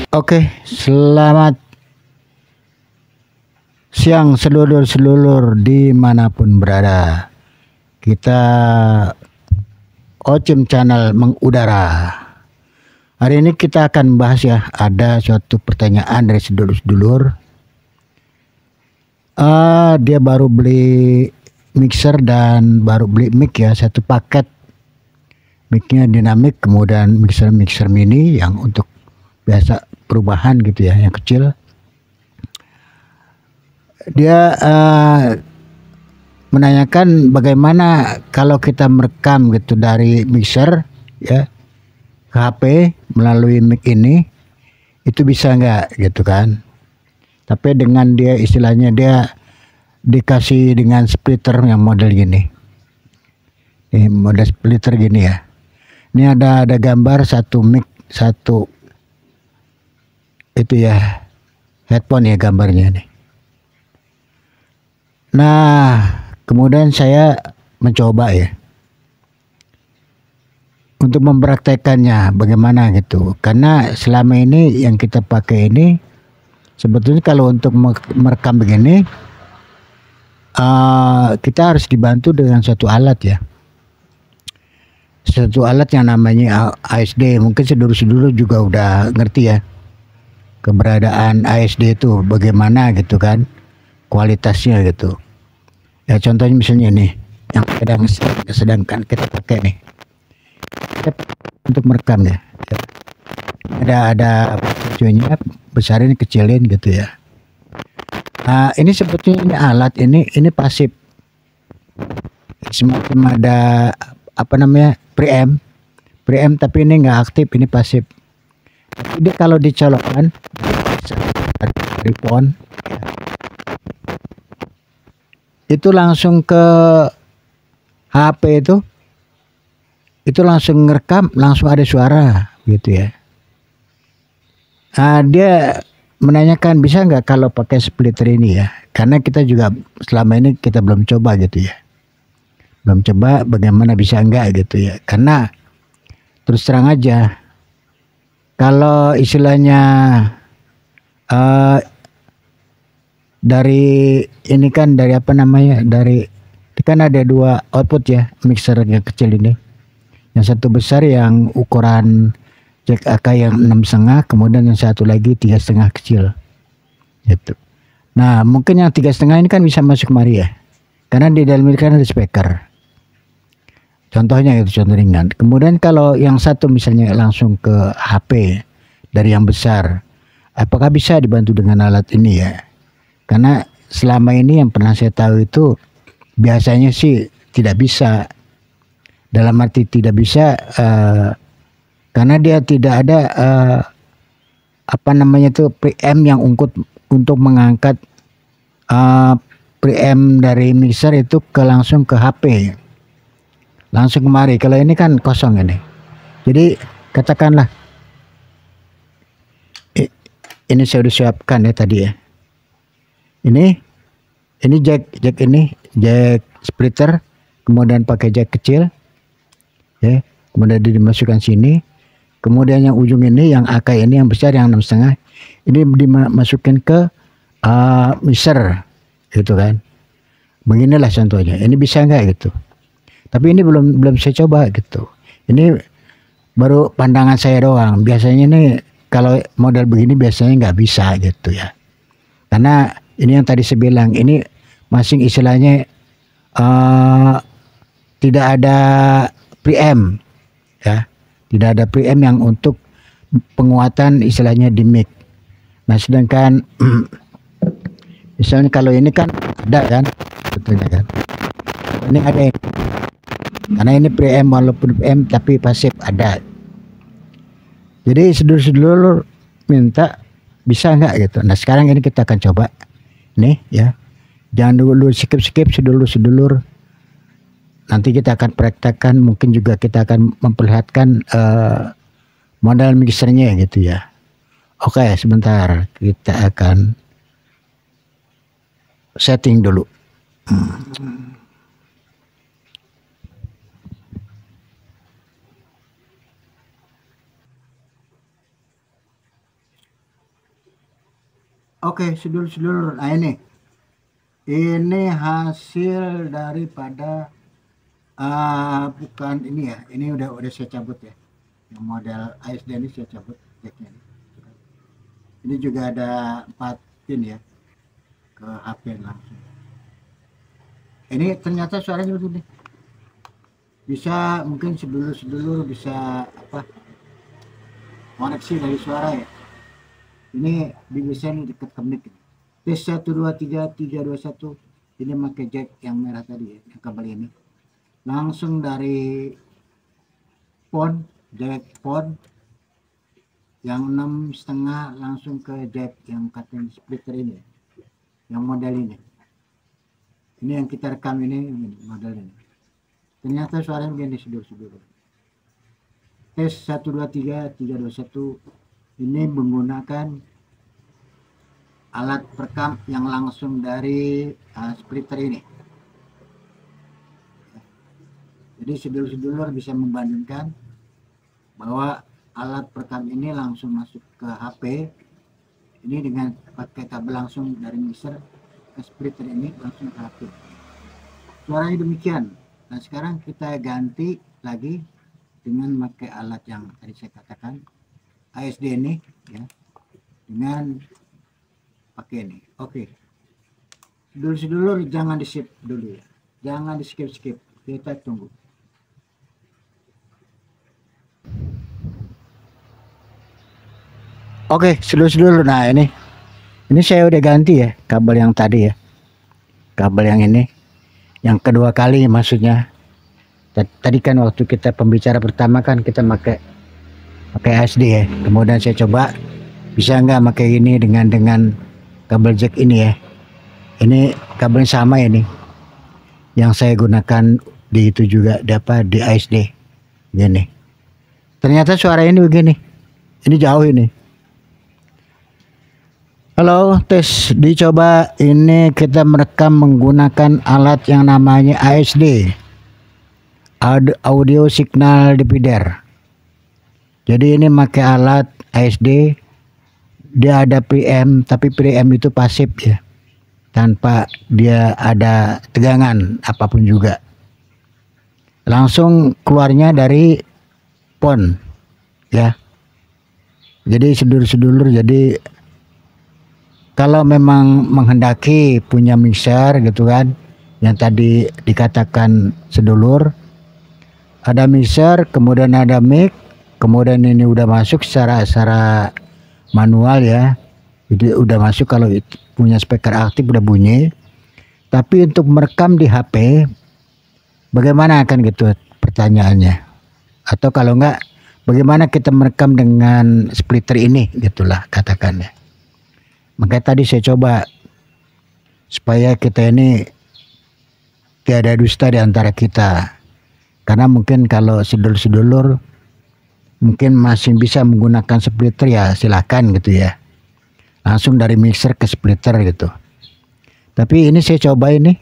Oke, selamat siang sedulur-sedulur dimanapun berada. Kita Ocim Channel mengudara. Hari ini kita akan bahas ya, ada suatu pertanyaan dari sedulur-sedulur. Dia baru beli mixer dan baru beli mic ya, satu paket. Micnya dinamik, kemudian mixer mini yang untuk biasa perubahan gitu ya, yang kecil. Dia menanyakan bagaimana kalau kita merekam gitu dari mixer ya ke HP melalui mic ini, itu bisa nggak gitu kan. Tapi dengan dia istilahnya dia dikasih dengan splitter yang model gini. Ini model splitter gini ya. Ini ada gambar satu mic, satu itu ya headphone ya gambarnya nih. Nah, kemudian saya mencoba ya untuk mempraktekannya bagaimana gitu. Karena selama ini yang kita pakai ini sebetulnya kalau untuk merekam begini kita harus dibantu dengan satu alat ya. Satu alat yang namanya ASD. Mungkin sedulur-sedulur juga udah ngerti ya keberadaan ASD itu bagaimana gitu kan kualitasnya gitu. Ya contohnya misalnya nih yang sedangkan kita pakai nih untuk merekam ya. Ada videonya besarin kecilin gitu ya. Nah ini sebetulnya ini alat ini pasif. Semacam ada apa namanya preamp tapi ini nggak aktif, ini pasif. Jadi kalau dicolokkan dari phone itu langsung ke HP itu langsung ngerekam, langsung ada suara gitu ya. Nah, dia menanyakan bisa nggak kalau pakai splitter ini ya, karena kita juga selama ini kita belum coba gitu ya, belum coba bagaimana bisa enggak gitu ya. Karena terus terang aja kalau istilahnya uh, dari ini kan dari apa namanya, dari kan ada dua output ya mixer yang kecil ini, yang satu besar yang ukuran jack AK yang 6,5, kemudian yang satu lagi 3,5 kecil gitu. Nah mungkin yang 3,5 ini kan bisa masuk kemari ya, karena di dalam ini kan ada speaker. Contohnya itu contoh ringan. Kemudian kalau yang satu misalnya langsung ke HP dari yang besar, apakah bisa dibantu dengan alat ini ya? Karena selama ini yang pernah saya tahu itu biasanya sih tidak bisa. Dalam arti tidak bisa karena dia tidak ada apa namanya itu preamp yang untuk mengangkat preamp dari mixer itu langsung ke HP. Langsung kemari. Kalau ini kan kosong ini. Jadi katakanlah ini saya sudah siapkan ya tadi ya. Ini jack ini jack splitter, kemudian pakai jack kecil ya, kemudian dimasukkan sini, kemudian yang ujung ini yang AK ini yang besar yang 6,5 ini dimasukin ke mixer gitu kan. Beginilah contohnya. Ini bisa nggak gitu, tapi ini belum saya coba gitu. Ini baru pandangan saya doang. Biasanya ini kalau model begini biasanya nggak bisa gitu ya, karena ini yang tadi saya bilang, ini masing istilahnya tidak ada preamp ya, tidak ada preamp yang untuk penguatan istilahnya di mic. Nah sedangkan misalnya kalau ini kan ada kan sebetulnya kan, ini ada ini. Karena ini preamp walaupun preamp tapi pasif ada. Jadi sedulur-sedulur minta bisa nggak gitu. Nah sekarang ini kita akan coba nih ya, jangan dulu skip sedulur-sedulur. Nanti kita akan praktekkan, mungkin juga kita akan memperlihatkan model mixernya gitu ya. Oke, sebentar kita akan setting dulu. Oke, sedulur-sedulur. Nah ini hasil daripada bukan ini ya. Ini udah saya cabut ya. Yang model ASD ini saya cabut jacknya. Ini juga ada 4 pin ya ke HP langsung. Ini ternyata suaranya begini. Bisa mungkin sedulur-sedulur bisa apa? Koneksi dari suara ya. Ini didesain dekat ke mic. Tes 1 2 3 3 2 1. Ini pakai jack yang merah tadi ya, yang kabel ini. Langsung dari phone, jack phone yang 6,5 langsung ke jack yang katanya splitter ini, yang model ini. Ini yang kita rekam ini model ini. Ternyata suaranya begini sedulur-sedulur. Tes 1 2 3 3 2 1. Ini menggunakan alat perekam yang langsung dari splitter ini. Jadi sedulur-sedulur bisa membandingkan bahwa alat perekam ini langsung masuk ke HP ini dengan pakai kabel langsung dari mixer ke splitter ini langsung ke HP. Suaranya demikian. Nah sekarang kita ganti lagi dengan pakai alat yang tadi saya katakan ASD ini ya, dengan pakai ini. Oke, sedulur-sedulur jangan di skip dulu ya, jangan di skip, kita tunggu. Oke, sedulur-sedulur, nah ini saya udah ganti ya kabel yang tadi ya, kabel yang ini yang kedua kali maksudnya. Tadi kan waktu kita pembicara pertama kan kita pakai ASD ya, kemudian saya coba bisa nggak pakai ini dengan kabel jack ini ya. Ini kabel sama ini yang saya gunakan di itu juga di ASD gini. Ternyata suara ini begini, ini jauh ini. Halo, tes dicoba. Ini kita merekam menggunakan alat yang namanya ASD, audio signal divider. Jadi ini pakai alat ASD, dia ada preamp, tapi preamp itu pasif ya, tanpa dia ada tegangan apapun juga. Langsung keluarnya dari phone ya. Jadi sedulur-sedulur, jadi kalau memang menghendaki punya mixer gitu kan, yang tadi dikatakan sedulur, ada mixer, kemudian ada mic, kemudian ini udah masuk secara manual ya, jadi udah masuk. Kalau punya speaker aktif udah bunyi. Tapi untuk merekam di HP bagaimana kan gitu pertanyaannya, atau kalau enggak bagaimana kita merekam dengan splitter ini gitulah katakannya. Makanya tadi saya coba supaya kita ini tiada dusta di antara kita, karena mungkin kalau sedulur-sedulur mungkin masih bisa menggunakan splitter ya silahkan gitu ya, langsung dari mixer ke splitter gitu. Tapi ini saya coba ini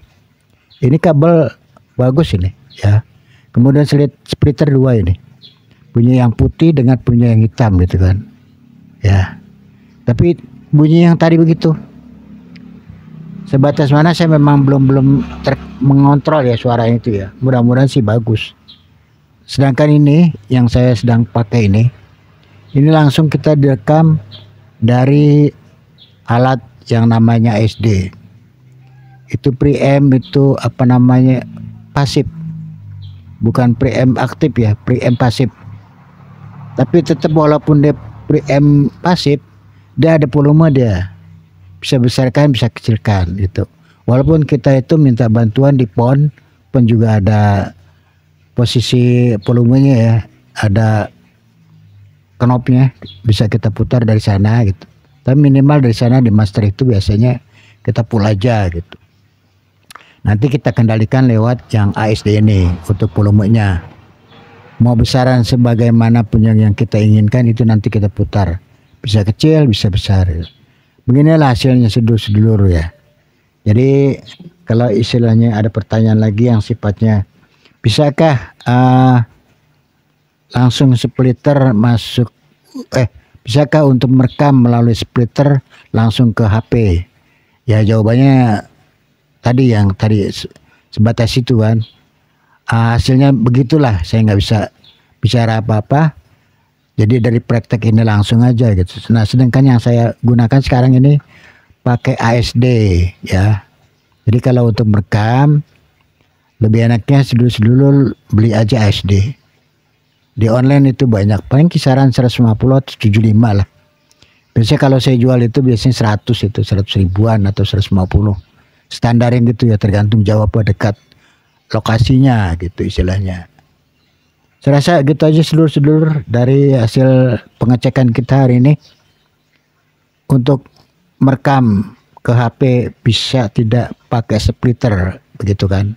kabel bagus ini ya, kemudian splitter 2 ini punya yang putih dengan punya yang hitam gitu kan ya. Tapi bunyi yang tadi begitu, sebatas mana saya memang belum mengontrol ya suara itu ya, mudah-mudahan sih bagus. Sedangkan ini yang saya sedang pakai ini langsung kita direkam dari alat yang namanya SD. Itu preamp, itu apa namanya, pasif, bukan preamp aktif ya, preamp pasif. Tapi tetap walaupun dia preamp pasif, dia ada volume, dia bisa besarkan bisa kecilkan gitu. Walaupun kita itu minta bantuan di phone juga ada posisi volumenya ya, ada knopnya, bisa kita putar dari sana gitu. Tapi minimal dari sana di master itu biasanya kita pull aja gitu. Nanti kita kendalikan lewat yang ASD ini untuk volumenya. Mau besaran sebagaimana punya yang kita inginkan itu nanti kita putar. Bisa kecil, bisa besar. Beginilah hasilnya sedulur-sedulur ya. Jadi kalau istilahnya ada pertanyaan lagi yang sifatnya bisakah langsung splitter masuk Bisakah untuk merekam melalui splitter langsung ke HP? Ya jawabannya tadi sebatas itu kan. Hasilnya begitulah, saya nggak bisa bicara apa-apa. Jadi dari praktek ini langsung aja gitu. Nah sedangkan yang saya gunakan sekarang ini pakai ASD ya. Jadi kalau untuk merekam lebih enaknya sedulur-sedulur beli aja ASD. Di online itu banyak, paling kisaran 150 atau 75 lah. Biasanya kalau saya jual itu biasanya 100 ribuan atau 150. Standarin gitu ya, tergantung jauh apa dekat lokasinya gitu istilahnya. Saya rasa gitu aja sedulur-sedulur dari hasil pengecekan kita hari ini. Untuk merekam ke HP bisa tidak pakai splitter begitu kan.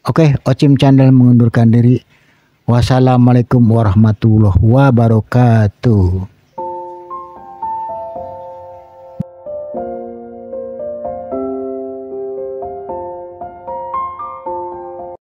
Oke, Ocim Channel mengundurkan diri. Wassalamualaikum warahmatullahi wabarakatuh.